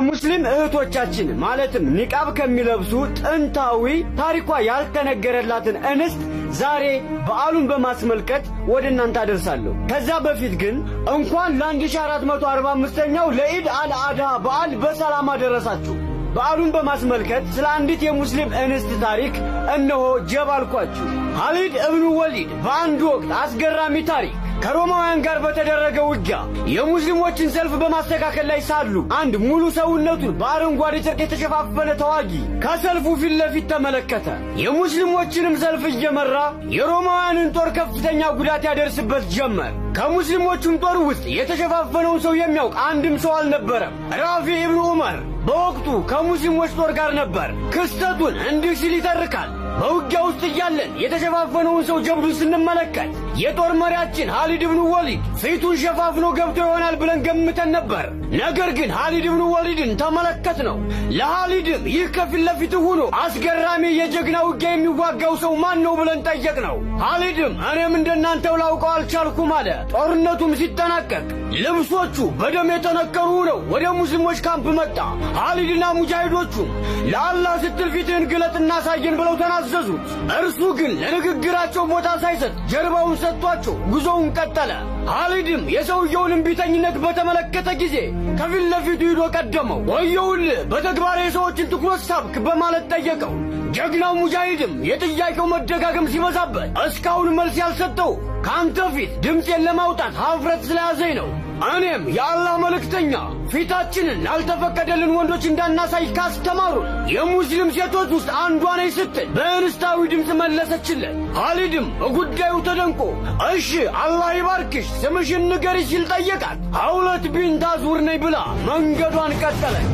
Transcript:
ከሙስሊም እህቶቻችን ማለትም ኒቃብ ከሚለብሱ ጥንታዊ ታሪኳ ያልተነገረላትን እንስት ዛሬ በዓሉን በማስመልከት ወደ እናንተ አደርሳለሁ። ከዛ በፊት ግን እንኳን ለ1445ኛው ለኢድ አልአድሃ በዓል በሰላም አደረሳችሁ። በዓሉን በማስመልከት ስለ አንዲት የሙስሊም እንስት ታሪክ እነሆ ጀባልኳችሁ። ኻሊድ እብኑ ወሊድ በአንድ ወቅት አስገራሚ ታሪክ ከሮማውያን ጋር በተደረገ ውጊያ የሙስሊሞችን ሰልፍ በማስተካከል ላይ ሳሉ አንድ ሙሉ ሰውነቱን በአረንጓዴ ጨርቅ የተሸፋፈነ ተዋጊ ከሰልፉ ፊት ለፊት ተመለከተ። የሙስሊሞችንም ሰልፍ እየመራ የሮማውያንን ጦር ከፍተኛ ጉዳት ያደርስበት ጀመር። ከሙስሊሞቹም ጦር ውስጥ የተሸፋፈነውን ሰው የሚያውቅ አንድም ሰው አልነበረም። ራፊ ኢብኑ ዑመር በወቅቱ ከሙስሊሞች ጦር ጋር ነበር። ክስተቱን እንዲህ ሲል ይተርካል። በውጊያ ውስጥ እያለን የተሸፋፈነውን ሰው ጀብዱ ስንመለከት የጦር መሪያችን ኻሊድ ኢብኑ ወሊድ ፊቱን ሸፋፍኖ ገብቶ ይሆናል ብለን ገምተን ነበር። ነገር ግን ኻሊድ ኢብኑ ወሊድን ተመለከት ነው። ለኻሊድም ይህ ከፊት ለፊት ሆኖ አስገራሚ የጀግና ውጊያ የሚዋጋው ሰው ማን ነው ብለን ጠየቅ ነው። ኻሊድም እኔም እንደናንተው ላውቀው አልቻልኩም አለ። ጦርነቱም ሲጠናቀቅ ልብሶቹ በደም የተነከሩ ነው ወደ ሙስሊሞች ካምፕ መጣ። ኻሊድና ሙጃሂዶቹም ለአላህ ስትል ፊትህን ግለጥ እናሳየን ብለው ተናዘዙት። እርሱ ግን ለንግግራቸው ቦታ ሳይሰጥ ጀርባውን ሰጥቷቸው ጉዞውን ቀጠለ። ኻሊድም የሰውየውን እምቢተኝነት በተመለከተ ጊዜ ከፊት ለፊቱ ሂዶ ቀደመው። ወየውልህ በተግባር የሰዎችን ትኩረት ሳብክ በማለት ጠየቀው። ጀግናው ሙጃሂድም የጥያቄው መደጋገም ሲበዛበት እስካሁን መልስ ያልሰጠው ካንተ ፊት ድምፄን ለማውጣት ኀፍረት ስለያዘኝ ነው። እኔም የአላህ መልእክተኛ ፊታችንን ላልተፈቀደልን ወንዶች እንዳናሳይ ካስተማሩን የሙስሊም ሴቶች ውስጥ አንዷ ነኝ ስትል በእንስታዊ ድምፅ መለሰችለት። ኻሊድም በጉዳዩ ተደንቆ እሺ አላህ ይባርክሽ ስምሽን ንገሪ ሲል ጠየቃት። ሐውለት ቢንት አዙር ነኝ ብላ መንገዷን ቀጠለች።